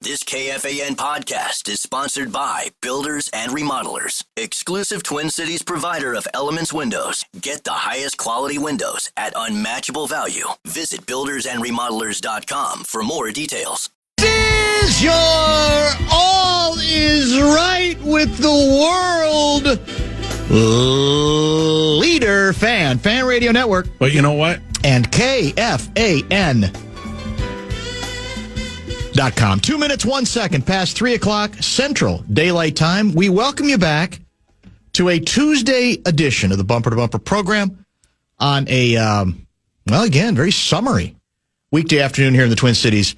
This KFAN podcast is sponsored by Builders and Remodelers, exclusive Twin Cities provider of Elements Windows. Get the highest quality windows at unmatchable value. Visit buildersandremodelers.com for more details. This is your All Is Right with the World leader fan radio network. But you know what? And KFAN.com. 2 minutes, 1 second past 3 o'clock Central Daylight Time. We welcome you back to a Tuesday edition of the Bumper to Bumper program on a, again, very summery weekday afternoon here in the Twin Cities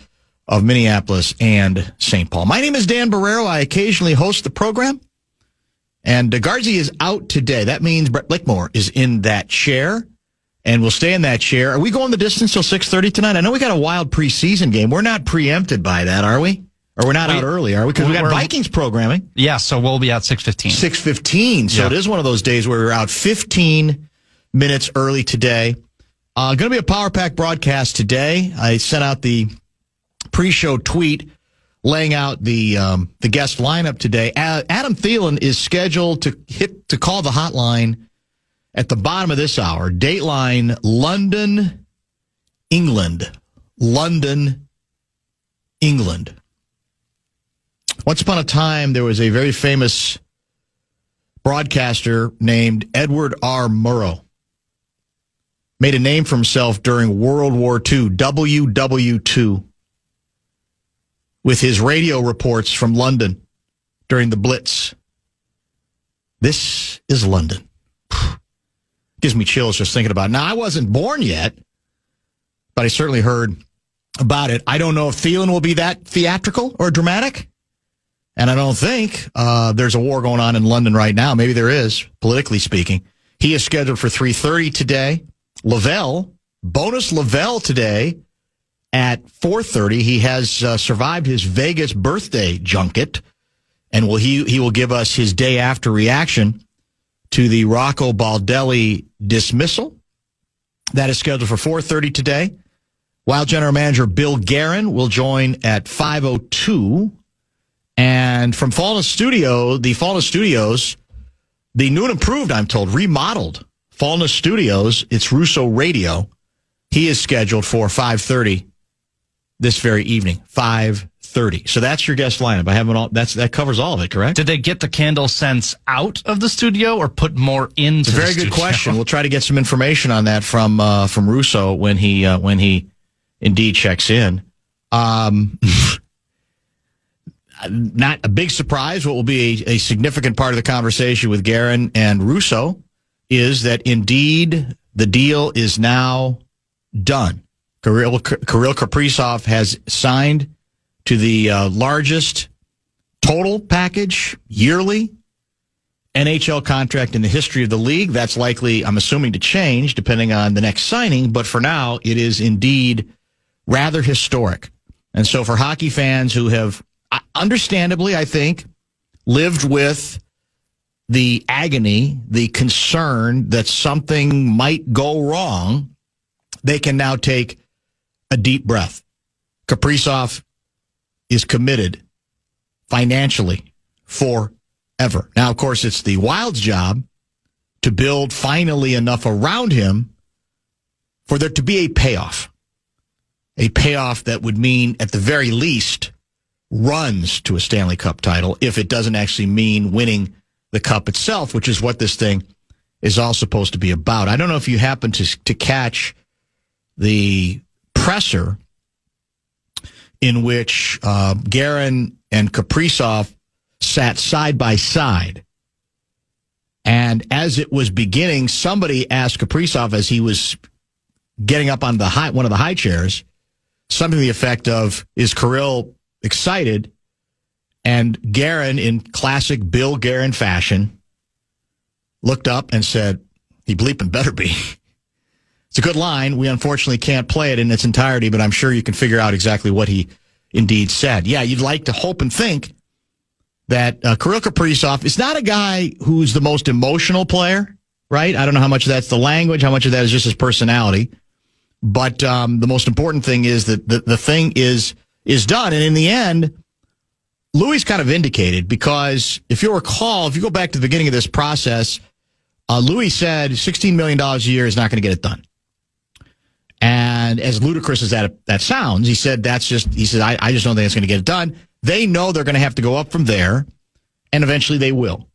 of Minneapolis and St. Paul. My name is Dan Barreiro. I occasionally host the program. And Garzi is out today. That means Brett Lickmore is in that chair and will stay in that chair. Are we going the distance till 6:30 tonight? I know we got a wild preseason game. We're not preempted by that, are we? Or we're not out early, are we? Because we got Vikings programming. Yeah, so we'll be out 6:15. 6:15. So It is one of those days where we're out 15 minutes early today. Going to be a Power Pack broadcast today. I sent out the pre-show tweet laying out the guest lineup today. Adam Thielen is scheduled to call the hotline at the bottom of this hour. Dateline, London, England. London, England. Once upon a time, there was a very famous broadcaster named Edward R. Murrow. Made a name for himself during World War II, WW2, with his radio reports from London during the Blitz. This is London. Gives me chills just thinking about it. Now, I wasn't born yet, but I certainly heard about it. I don't know if Thielen will be that theatrical or dramatic, and I don't think there's a war going on in London right now. Maybe there is, politically speaking. He is scheduled for 3:30 today. Bonus Lavelle today at 4:30. He has survived his Vegas birthday junket, and he will give us his day after reaction to the Rocco Baldelli dismissal. That is scheduled for 4:30 today. Wild General Manager Bill Guerin will join at 5:02. And from the Fallness Studios, the new and improved, I'm told, remodeled Fallness Studios, it's Russo Radio. He is scheduled for 5:30 this very evening, 5:30. So that's your guest lineup. I haven't all. That covers all of it, correct? Did they get the candle scents out of the studio or put more into? It's a very good question. We'll try to get some information on that from Russo when he indeed checks in. Not a big surprise. What will be a significant part of the conversation with Guerin and Russo is that indeed the deal is now done. Kirill Kaprizov has signed to the largest total package yearly NHL contract in the history of the league. That's likely, I'm assuming, to change depending on the next signing. But for now, it is indeed rather historic. And so for hockey fans who have, understandably, I think, lived with the agony, the concern that something might go wrong, they can now take a deep breath. Kaprizov is committed financially forever. Now, of course, it's the Wild's job to build finally enough around him for there to be a payoff that would mean, at the very least, runs to a Stanley Cup title, if it doesn't actually mean winning the Cup itself, which is what this thing is all supposed to be about. I don't know if you happen to catch the presser in which Guerin and Kaprizov sat side by side. And as it was beginning, somebody asked Kaprizov, as he was getting up on one of the high chairs, something to the effect of, is Kirill excited? And Guerin, in classic Bill Guerin fashion, looked up and said, "He bleeping better be." It's a good line. We unfortunately can't play it in its entirety, but I'm sure you can figure out exactly what he indeed said. Yeah, you'd like to hope and think that Kirill Kaprizov is not a guy who's the most emotional player, right? I don't know how much of that's the language, how much of that is just his personality. But the most important thing is that the thing is done. And in the end, Louis kind of indicated, because if you'll recall, if you go back to the beginning of this process, Louis said $16 million a year is not going to get it done. And as ludicrous as that sounds, he said I just don't think it's going to get it done. They know they're going to have to go up from there, and eventually they will.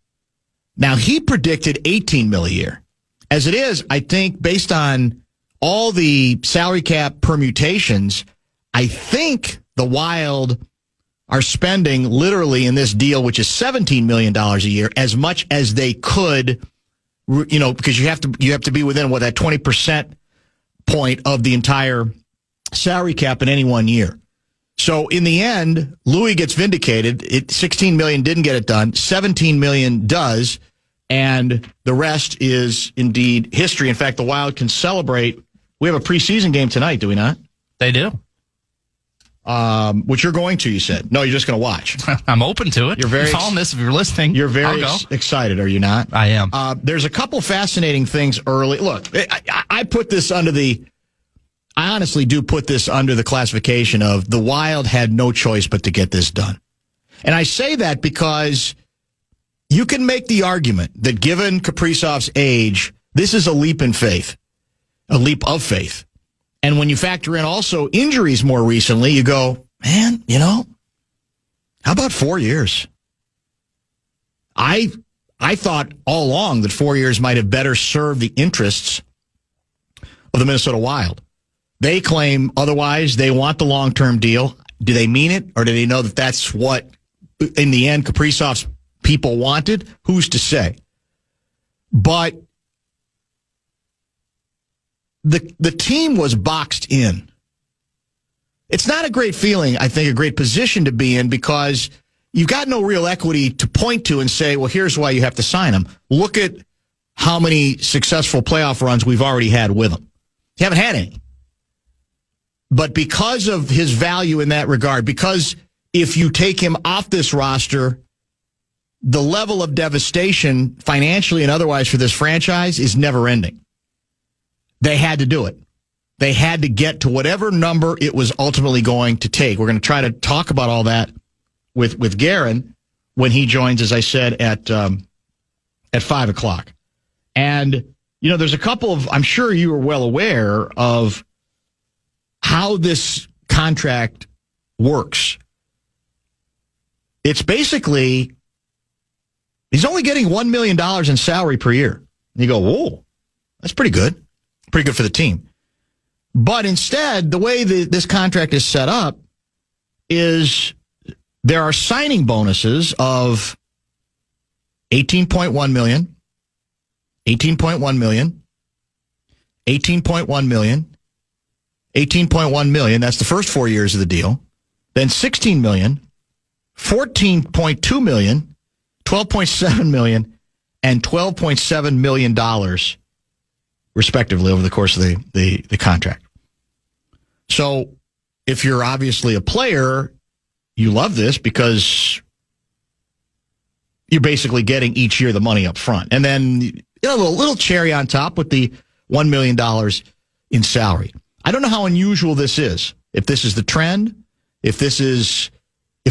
Now, he predicted $18 million a year. As it is, I think based on all the salary cap permutations, I think the Wild are spending literally in this deal, which is $17 million a year, as much as they could, because you have to be within that 20% point of the entire salary cap in any 1 year. So in the end, Louis gets vindicated. $16 million didn't get it done. $17 million does. And the rest is indeed history. In fact, the Wild can celebrate. We have a preseason game tonight, do we not? They do. Which you're going to, you said. No, you're just going to watch. I'm open to it. You're very following this if you're listening. You're very excited, are you not? I am. There's a couple fascinating things early. Look, I put this under I honestly do put this under the classification of the Wild had no choice but to get this done. And I say that because you can make the argument that given Kaprizov's age, this is a leap in faith, a leap of faith. And when you factor in also injuries more recently, you go, man, how about 4 years? I thought all along that 4 years might have better served the interests of the Minnesota Wild. They claim otherwise. They want the long-term deal. Do they mean it, or do they know that that's what, in the end, Kaprizov's people wanted? Who's to say? But the team was boxed in. It's not a great feeling, I think, a great position to be in, because you've got no real equity to point to and say, well, here's why you have to sign him. Look at how many successful playoff runs we've already had with him. You haven't had any. But because of his value in that regard, because if you take him off this roster, the level of devastation financially and otherwise for this franchise is never ending. They had to do it. They had to get to whatever number it was ultimately going to take. We're going to try to talk about all that with Guerin when he joins, as I said, at 5 o'clock. And, there's a couple of, I'm sure you are well aware of how this contract works. It's basically, he's only getting $1 million in salary per year. And you go, whoa, that's pretty good. Pretty good for the team. But instead, the way this contract is set up is there are signing bonuses of $18.1 million, $18.1 million, $18.1 million, $18.1 million. That's the first 4 years of the deal. Then $16 million, $14.2 million, $12.7 million, and $12.7 million, respectively, over the course of the contract. So if you're obviously a player, you love this because you're basically getting each year the money up front. And then a little cherry on top with the $1 million in salary. I don't know how unusual this is. If this is the trend, if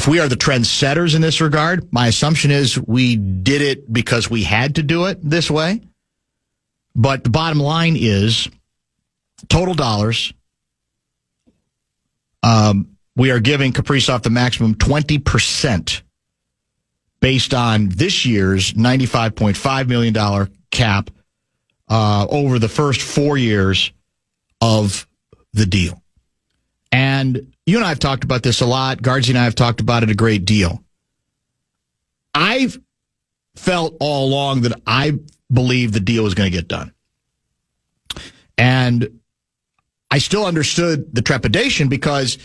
we are the trend setters in this regard, my assumption is we did it because we had to do it this way. But the bottom line is total dollars. We are giving Kaprizov the maximum 20% based on this year's $95.5 million cap over the first 4 years of the deal. And you and I have talked about this a lot. Guardsy and I have talked about it a great deal. I've felt all along that I believe the deal was going to get done. And I still understood the trepidation because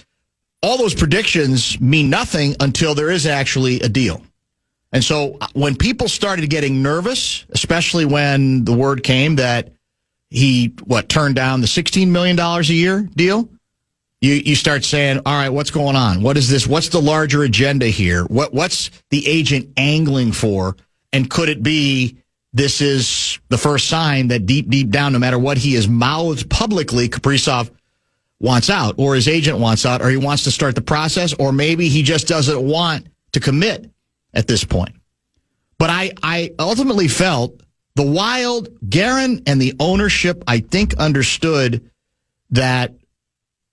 all those predictions mean nothing until there is actually a deal. And so when people started getting nervous, especially when the word came that he, turned down the $16 million a year deal, you start saying, all right, what's going on? What is this? What's the larger agenda here? What's the agent angling for? And could it be this is the first sign that deep, deep down, no matter what he has mouthed publicly, Kaprizov wants out, or his agent wants out, or he wants to start the process, or maybe he just doesn't want to commit at this point. But I ultimately felt the Wild, Guerin, and the ownership, I think, understood that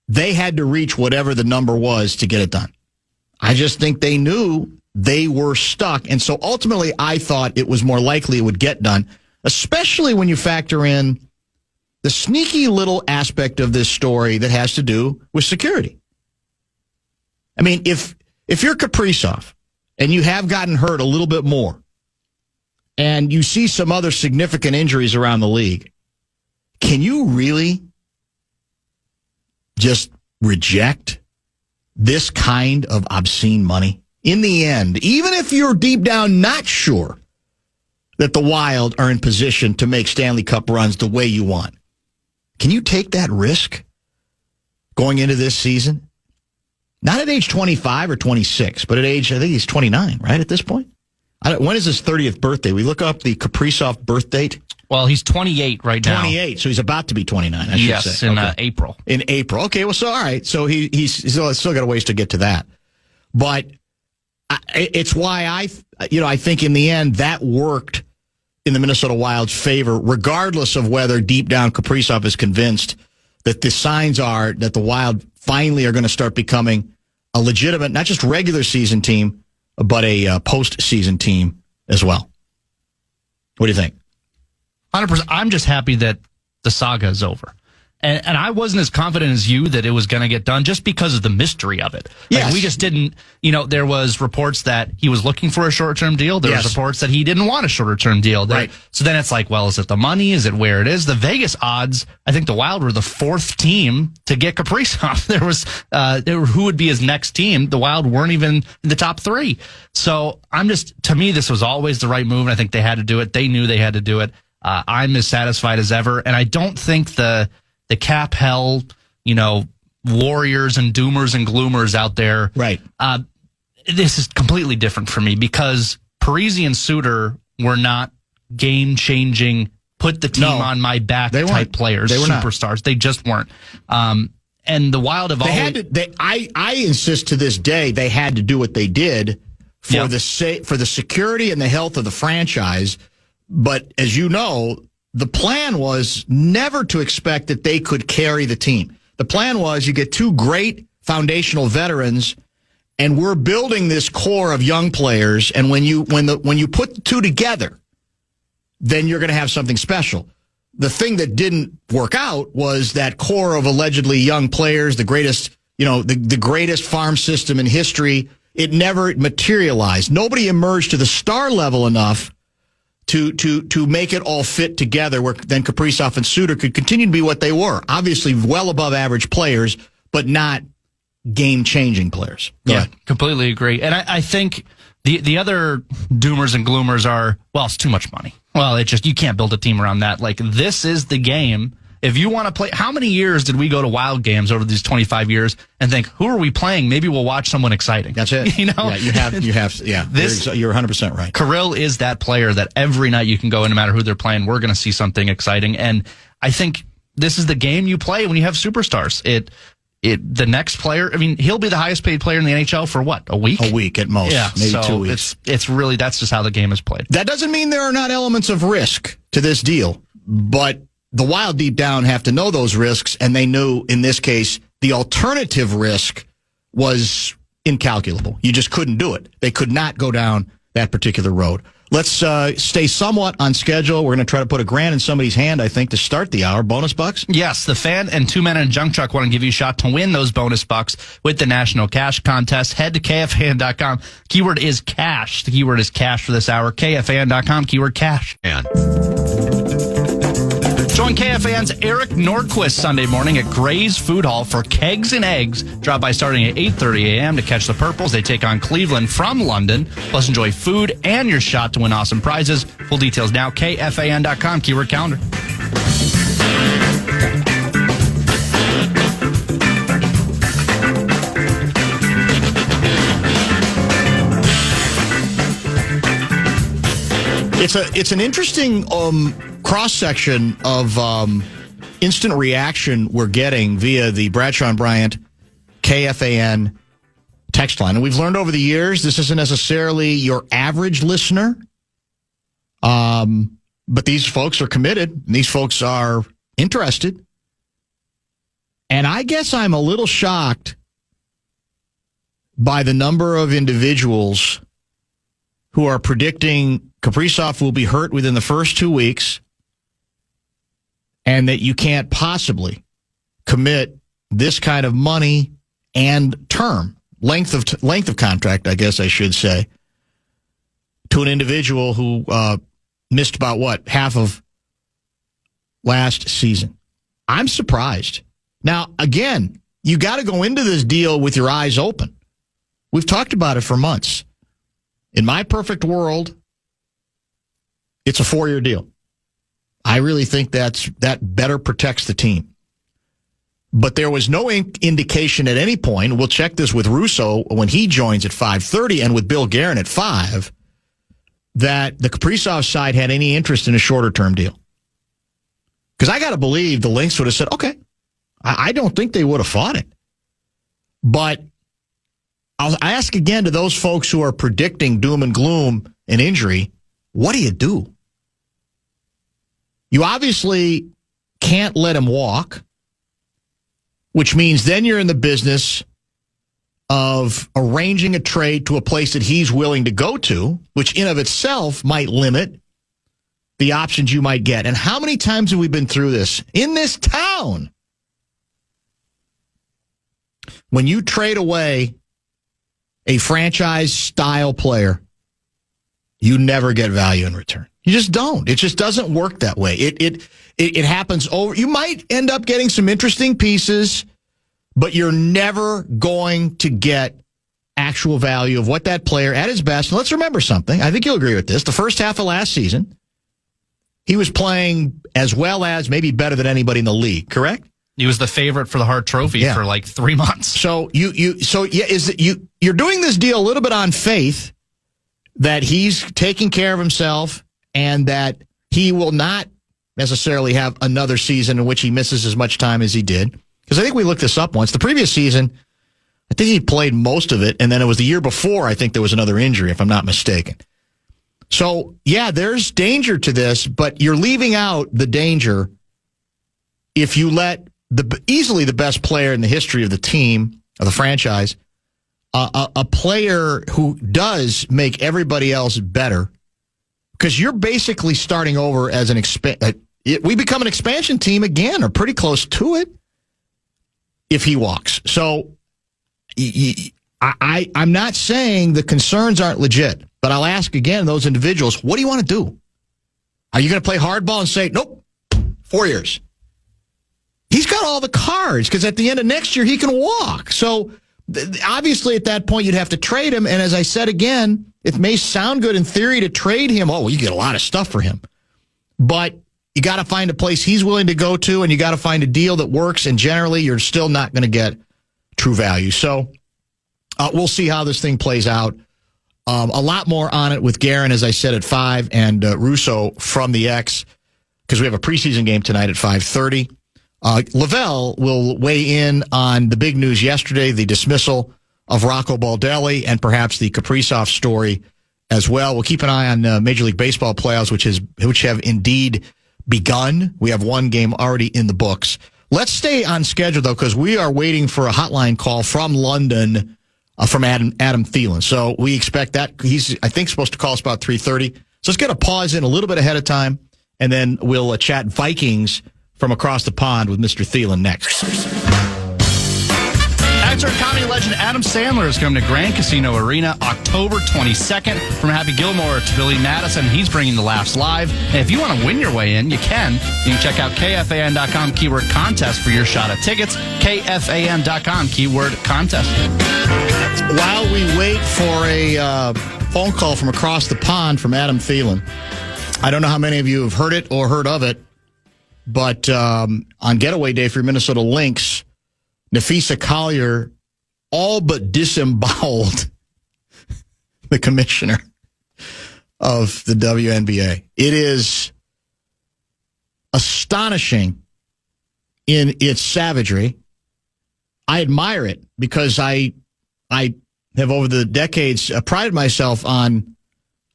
they had to reach whatever the number was to get it done. I just think they knew they were stuck. And so ultimately, I thought it was more likely it would get done, especially when you factor in the sneaky little aspect of this story that has to do with security. I mean, if you're Kaprizov and you have gotten hurt a little bit more and you see some other significant injuries around the league, can you really just reject this kind of obscene money? In the end, even if you're deep down not sure that the Wild are in position to make Stanley Cup runs the way you want, can you take that risk going into this season? Not at age 25 or 26, but at age, I think he's 29, right, at this point? When is his 30th birthday? We look up the Kaprizov birth date. Well, he's 28 right now. 28, so he's about to be 29, I should say. Yes, in April. In April. Okay, well, so all right. So he's still got a ways to get to that. But it's why I think in the end that worked in the Minnesota Wild's favor, regardless of whether deep down Kaprizov is convinced that the signs are that the Wild finally are going to start becoming a legitimate, not just regular season team, but a postseason team as well. What do you think? 100%. I'm just happy that the saga is over. And I wasn't as confident as you that it was going to get done just because of the mystery of it. Yes. Like we just didn't, there was reports that he was looking for a short-term deal. There was reports that he didn't want a shorter-term deal. Right. So then it's like, well, is it the money? Is it where it is? The Vegas odds, I think the Wild were the fourth team to get Kaprizov. There who would be his next team. The Wild weren't even in the top three. So to me, this was always the right move. And I think they had to do it. They knew they had to do it. I'm as satisfied as ever. And I don't think the cap hell, warriors and doomers and gloomers out there. Right. This is completely different for me because Parise and Suter were not game-changing, put the team on my back type players, they were superstars. Not. They just weren't. And the Wild have always... I insist to this day they had to do what they did for the security and the health of the franchise. But as you know, the plan was never to expect that they could carry the team. The plan was you get two great foundational veterans, and we're building this core of young players. And when you put the two together, then you're going to have something special. The thing that didn't work out was that core of allegedly young players, the greatest, the greatest farm system in history. It never materialized. Nobody emerged to the star level enough to make it all fit together where then Kaprizov and Suter could continue to be what they were. Obviously well above average players, but not game-changing players. Go ahead. Completely agree. And I think the other doomers and gloomers are, well, it's too much money. Well, you can't build a team around that. Like, this is the game. If you want to play, how many years did we go to Wild games over these 25 years and think, who are we playing? Maybe we'll watch someone exciting. That's it. Yeah, you have. Yeah, you're 100% right. Kirill is that player that every night you can go in, no matter who they're playing, we're going to see something exciting. And I think this is the game you play when you have superstars. The next player, he'll be the highest paid player in the NHL for what? A week? A week at most. Yeah, maybe 2 weeks. It's really, that's just how the game is played. That doesn't mean there are not elements of risk to this deal, but the Wild deep down have to know those risks, and they knew in this case the alternative risk was incalculable. You just couldn't do it. They could not go down that particular road. Let's stay somewhat on schedule. We're going to try to put $1,000 in somebody's hand, I think, to start the hour. Bonus bucks? Yes, the Fan and Two Men in a Junk Truck want to give you a shot to win those bonus bucks with the National Cash Contest. Head to KFAN.com. Keyword is cash. The keyword is cash for this hour. KFAN.com, keyword cash. Join KFAN's Eric Nordquist Sunday morning at Gray's Food Hall for Kegs and Eggs. Drop by starting at 8:30 a.m. to catch the Purples. They take on Cleveland from London. Plus, enjoy food and your shot to win awesome prizes. Full details now, KFAN.com, keyword calendar. It's an interesting cross-section of instant reaction we're getting via the Bradshaw and Bryant KFAN text line. And we've learned over the years, this isn't necessarily your average listener. But these folks are committed. And these folks are interested. And I guess I'm a little shocked by the number of individuals who are predicting Kaprizov will be hurt within the first 2 weeks and that you can't possibly commit this kind of money and term, length of contract, I guess I should say, to an individual who missed about, half of last season. I'm surprised. Now, again, you got to go into this deal with your eyes open. We've talked about it for months. In my perfect world, it's a 4-year deal. I really think that better protects the team. But there was no indication at any point, we'll check this with Russo when he joins at 5:30 and with Bill Guerin at 5, that the Kaprizov side had any interest in a shorter-term deal. Because I got to believe the Lynx would have said, okay, I don't think they would have fought it. But I'll ask again to those folks who are predicting doom and gloom and injury, what do you do? You obviously can't let him walk, which means then you're in the business of arranging a trade to a place that he's willing to go to, which in of itself might limit the options you might get. And how many times have we been through this in this town? When you trade away a franchise-style player, you never get value in return. You just don't. It just doesn't work that way. It happens over. You might end up getting some interesting pieces, but you're never going to get actual value of what that player at his best. And let's remember something. I think you'll agree with this. The first half of last season, he was playing as well as, maybe better than anybody in the league, correct? He was the favorite for the Hart Trophy for like 3 months. So you're doing this deal a little bit on faith that he's taking care of himself and that he will not necessarily have another season in which he misses as much time as he did. Because I think we looked this up once. The previous season, I think he played most of it, and then it was the year before, I think there was another injury, if I'm not mistaken. So, yeah, there's danger to this, but you're leaving out the danger if you let easily the best player in the history of the team, of the franchise, a player who does make everybody else better, because you're basically starting over as we become an expansion team again, or pretty close to it, if he walks. So I'm not saying the concerns aren't legit, but I'll ask again those individuals, what do you want to do? Are you going to play hardball and say, nope, 4 years? He's got all the cards, because at the end of next year, he can walk. So obviously at that point, you'd have to trade him. And as I said again, it may sound good in theory to trade him. Oh, well, you get a lot of stuff for him. But you got to find a place he's willing to go to, and you got to find a deal that works. And generally, you're still not going to get true value. So we'll see how this thing plays out. A lot more on it with Guerin, as I said, at 5, and Russo from the X, because we have a preseason game tonight at 5:30. Lavelle will weigh in on the big news yesterday, the dismissal of Rocco Baldelli, and perhaps the Kaprizov story as well. We'll keep an eye on Major League Baseball playoffs, which have indeed begun. We have one game already in the books. Let's stay on schedule, though, because we are waiting for a hotline call from London from Adam Thielen. So we expect that. He's, I think, supposed to call us about 3:30. So let's get a pause in a little bit ahead of time, and then we'll chat Vikings from across the pond with Mr. Thielen next. Actor and comedy legend Adam Sandler is coming to Grand Casino Arena October 22nd. From Happy Gilmore to Billy Madison, he's bringing the laughs live. And if you want to win your way in, you can. You can check out KFAN.com keyword contest for your shot at tickets. KFAN.com keyword contest. While we wait for a phone call from across the pond from Adam Thielen, I don't know how many of you have heard it or heard of it, but on Getaway Day for your Minnesota Lynx, Nafisa Collier all but disemboweled the commissioner of the WNBA. It is astonishing in its savagery. I admire it because I have over the decades prided myself on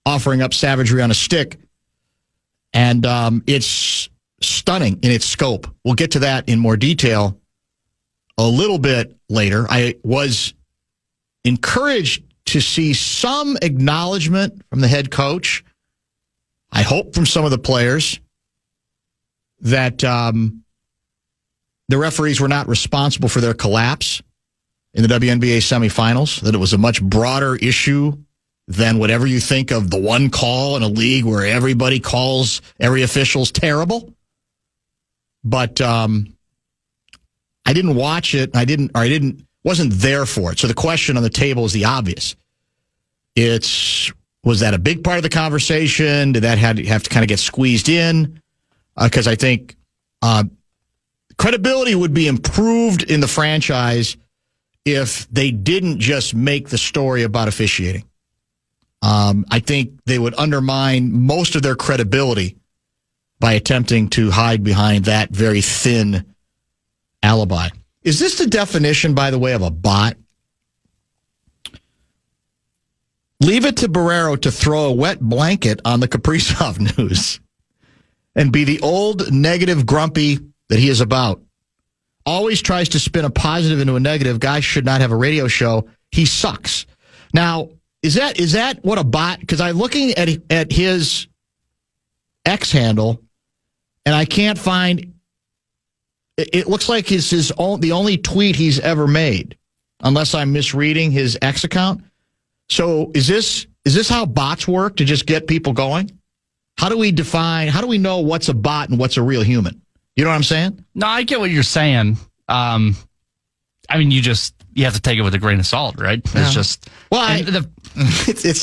offering up savagery on a stick. And it's stunning in its scope. We'll get to that in more detail a little bit later. I was encouraged to see some acknowledgement from the head coach. I hope from some of the players that the referees were not responsible for their collapse in the WNBA semifinals, that it was a much broader issue than whatever you think of the one call in a league where everybody calls every official's terrible. But I didn't watch it. Wasn't there for it. So the question on the table is the obvious. Was that a big part of the conversation? Did that have to kind of get squeezed in? Because I think credibility would be improved in the franchise if they didn't just make the story about officiating. I think they would undermine most of their credibility by attempting to hide behind that very thin alibi. Is this the definition, by the way, of a bot? Leave it to Barreiro to throw a wet blanket on the Kaprizov news and be the old negative grumpy that he is about. Always tries to spin a positive into a negative. Guy should not have a radio show. He sucks. Now, is that what a bot? Because I'm looking at his X handle, and I can't find. It looks like it's the only tweet he's ever made, unless I'm misreading his X account. So is this how bots work, to just get people going? How do we know what's a bot and what's a real human? You know what I'm saying? No, I get what you're saying. I mean, you have to take it with a grain of salt, right? Yeah. It's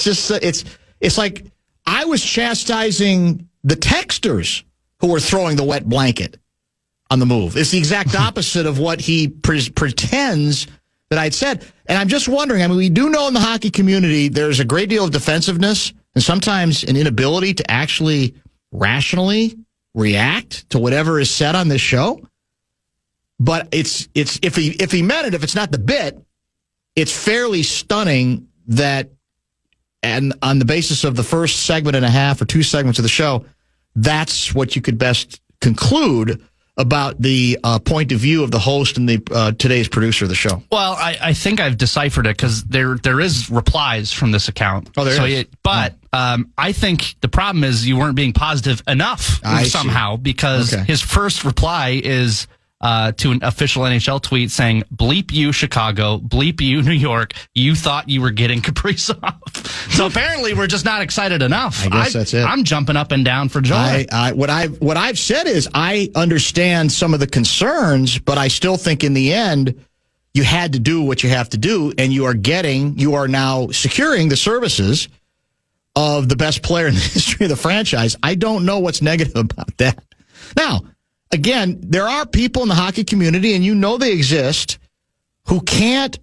just it's like I was chastising the texters who were throwing the wet blanket on the move. It's the exact opposite of what he pretends that I'd said. And I'm just wondering, I mean, we do know in the hockey community there's a great deal of defensiveness and sometimes an inability to actually rationally react to whatever is said on this show. But it's if he meant it, if it's not the bit, it's fairly stunning that, and on the basis of the first segment and a half or two segments of the show, that's what you could best conclude about the point of view of the host and the today's producer of the show. Well, I think I've deciphered it because there is replies from this account. Oh, there is. I think the problem is you weren't being positive enough somehow, because his first reply is to an official NHL tweet saying, bleep you, Chicago, bleep you, New York, you thought you were getting Kaprizov. So apparently we're just not excited enough. I guess that's it. I'm jumping up and down for joy. What I've said is I understand some of the concerns, but I still think in the end you had to do what you have to do, and you are now securing the services of the best player in the history of the franchise. I don't know what's negative about that. Now, again, there are people in the hockey community, and you know they exist, who can't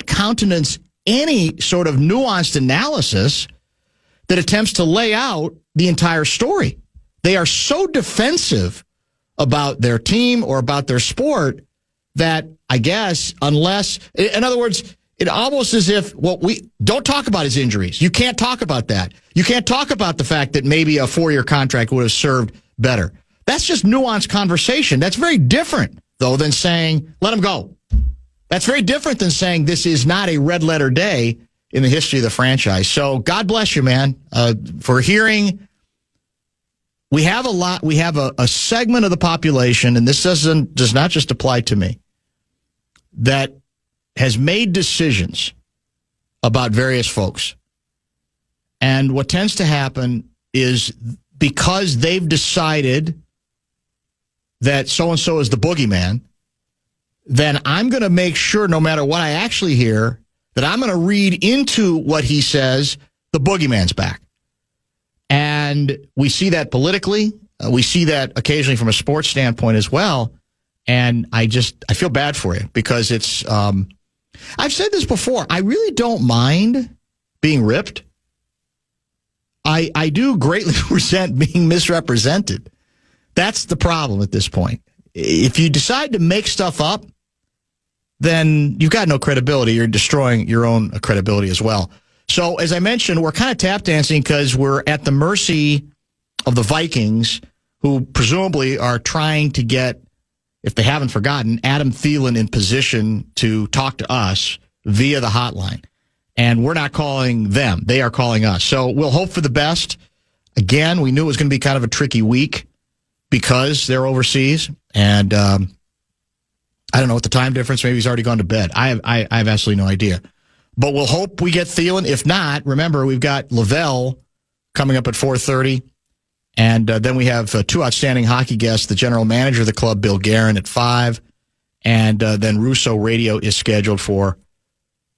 countenance any sort of nuanced analysis that attempts to lay out the entire story. They are so defensive about their team or about their sport that I guess in other words, it almost as if we don't talk about his injuries. You can't talk about that. You can't talk about the fact that maybe a 4-year contract would have served better. That's just nuanced conversation. That's very different, though, than saying, let him go. That's very different than saying this is not a red letter day in the history of the franchise. So God bless you, man, for hearing. We have a segment of the population, and this does not just apply to me, that has made decisions about various folks. And what tends to happen is, because they've decided that so-and-so is the boogeyman, then I'm going to make sure, no matter what I actually hear, that I'm going to read into what he says, the boogeyman's back. And we see that politically. We see that occasionally from a sports standpoint as well. And I feel bad for you, because it's, I've said this before, I really don't mind being ripped. I do greatly resent being misrepresented. That's the problem at this point. If you decide to make stuff up, then you've got no credibility. You're destroying your own credibility as well. So, as I mentioned, we're kind of tap dancing because we're at the mercy of the Vikings, who presumably are trying to get, if they haven't forgotten, Adam Thielen in position to talk to us via the hotline. And we're not calling them. They are calling us. So we'll hope for the best. Again, we knew it was going to be kind of a tricky week because they're overseas. And I don't know what the time difference. Maybe he's already gone to bed. I have absolutely no idea. But we'll hope we get Thielen. If not, remember, we've got Lavelle coming up at 4:30. And then we have two outstanding hockey guests, the general manager of the club, Bill Guerin, at 5. And then Russo Radio is scheduled for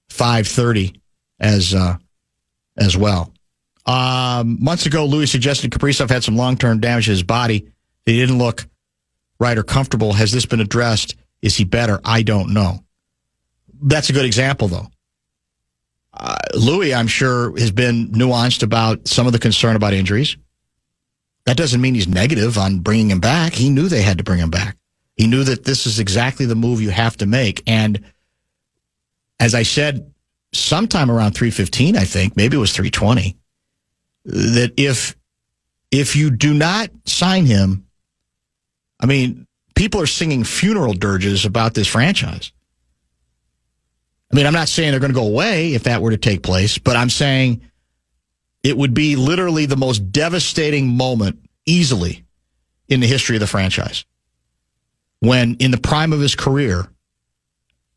5:30 as well. Months ago, Louis suggested Kaprizov had some long-term damage to his body. He didn't look right or comfortable. Has this been addressed? Is he better? I don't know. That's a good example, though. Louis, I'm sure, has been nuanced about some of the concern about injuries. That doesn't mean he's negative on bringing him back. He knew they had to bring him back. He knew that this is exactly the move you have to make. And as I said, sometime around 3:15, I think, maybe it was 3:20, that if you do not sign him, I mean, people are singing funeral dirges about this franchise. I mean, I'm not saying they're going to go away if that were to take place, but I'm saying it would be literally the most devastating moment easily in the history of the franchise. When in the prime of his career,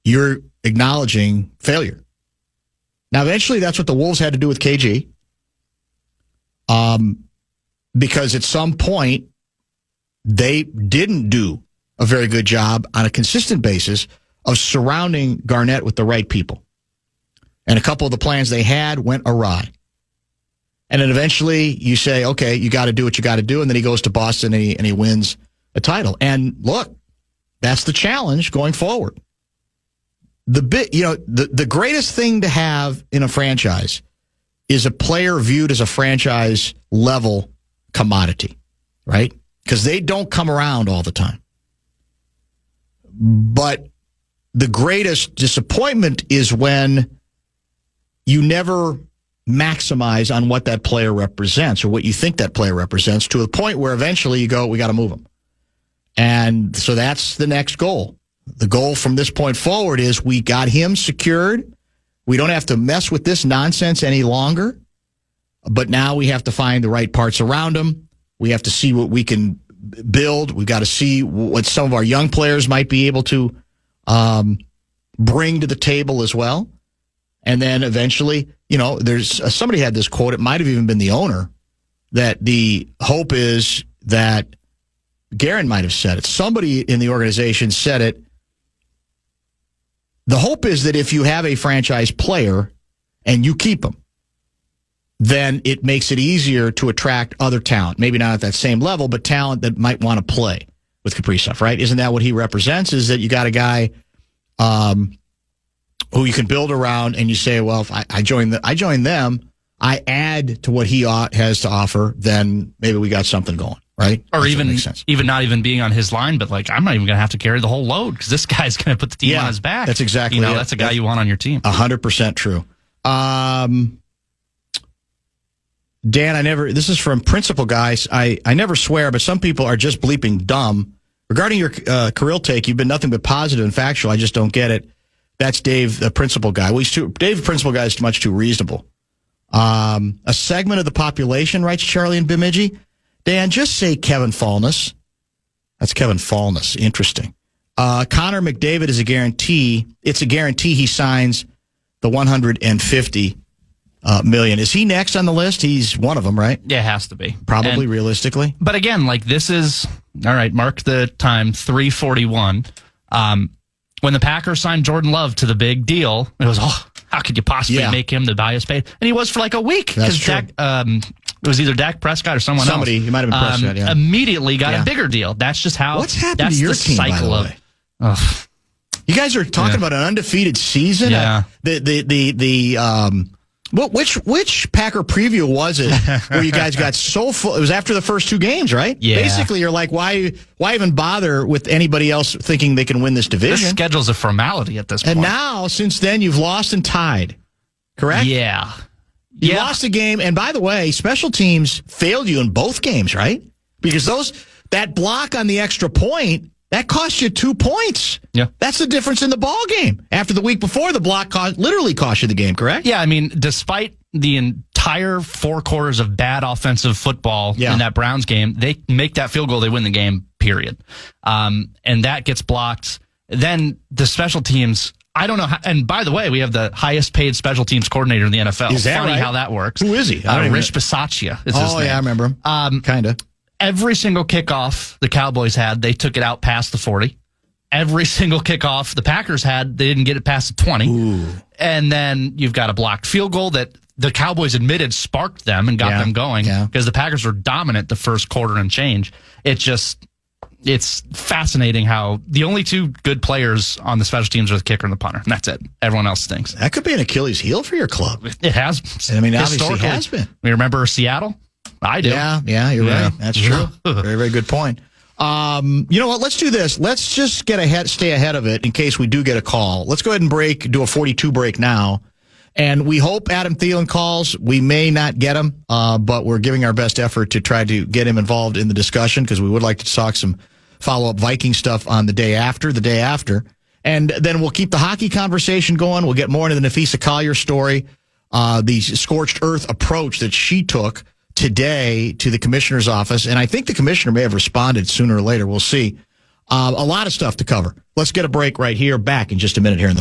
you're acknowledging failure. Now, eventually, that's what the Wolves had to do with KG. Because at some point, they didn't do a very good job on a consistent basis of surrounding Garnett with the right people. And a couple of the plans they had went awry. And then eventually you say, okay, you got to do what you got to do. And then he goes to Boston and he wins a title. And look, that's the challenge going forward. The greatest thing to have in a franchise is a player viewed as a franchise level commodity, right? Because they don't come around all the time. But the greatest disappointment is when you never maximize on what that player represents or what you think that player represents to the point where eventually you go, we got to move him. And so that's the next goal. The goal from this point forward is we got him secured. We don't have to mess with this nonsense any longer. But now we have to find the right parts around him. We have to see what we can build. We've got to see what some of our young players might be able to bring to the table as well. And then eventually, there's somebody had this quote. It might have even been the owner, that the hope is that Guerin might have said it. Somebody in the organization said it. The hope is that if you have a franchise player and you keep him, then it makes it easier to attract other talent. Maybe not at that same level, but talent that might want to play with Kaprizov, right? Isn't that what he represents? Is that you got a guy who you can build around, and you say, well, if I join them, I add to what he has to offer, then maybe we got something going, right? Or even not even being on his line, but like, I'm not even going to have to carry the whole load because this guy's going to put the team on his back. That's exactly it. That's a guy you want on your team. 100% true. Dan, this is from Principal Guys. I never swear, but some people are just bleeping dumb. Regarding your Kirill take, you've been nothing but positive and factual. I just don't get it. That's Dave, the Principal Guy. Well, Dave, the Principal Guy, is much too reasonable. A segment of the population, writes Charlie and Bemidji. Dan, just say Kevin Falness. That's Kevin Falness. Interesting. Connor McDavid is a guarantee. It's a guarantee he signs the $150 million. Is he next on the list? He's one of them, right? Yeah, it has to be. Probably, realistically. But again, this is, all right, mark the time, 3:41. When the Packers signed Jordan Love to the big deal, it was, how could you possibly make him the highest paid? And he was for like a week. That's true. It was either Dak Prescott or somebody else. He might have been Prescott, yeah. Immediately got a bigger deal. That's just how. What's happened to your team, by the way? You guys are talking about an undefeated season? Yeah. The Well, which Packer preview was it where you guys got so full? It was after the first 2 games, right? Yeah. Basically, you're like, why even bother with anybody else thinking they can win this division? This schedule's a formality at this point. And now, since then, you've lost and tied. Correct? Yeah. You lost a game, and by the way, special teams failed you in both games, right? Because that block on the extra point, that cost you 2 points. Yeah. That's the difference in the ball game. After the week before, the block literally cost you the game, correct? Yeah, I mean, despite the entire 4 quarters of bad offensive football in that Browns game, they make that field goal, they win the game, period. And that gets blocked. Then the special teams, I don't know how, and by the way, we have the highest paid special teams coordinator in the NFL. Is that Funny right? how that works. Who is he? Rich Bisaccia is his name. Yeah, I remember him. Kind of. Every single kickoff the Cowboys had, they took it out past the 40. Every single kickoff the Packers had, they didn't get it past the 20. Ooh. And then you've got a blocked field goal that the Cowboys admitted sparked them and got them going because the Packers were dominant the first quarter and change. It's fascinating how the only 2 good players on the special teams are the kicker and the punter, and that's it. Everyone else stinks. That could be an Achilles heel for your club. It has. I mean, obviously it has been. We remember Seattle? I do. Yeah, you're right. That's true. Very, very good point. You know what? Let's do this. Let's just stay ahead of it in case we do get a call. Let's go ahead and do a 42 break now. And we hope Adam Thielen calls. We may not get him, but we're giving our best effort to try to get him involved in the discussion because we would like to talk some follow-up Viking stuff on the day after. And then we'll keep the hockey conversation going. We'll get more into the Nafisa Collier story, the scorched earth approach that she took today to the commissioner's office. And I think the commissioner may have responded sooner or later. We'll see. A lot of stuff to cover. Let's get a break right here. Back in just a minute here in the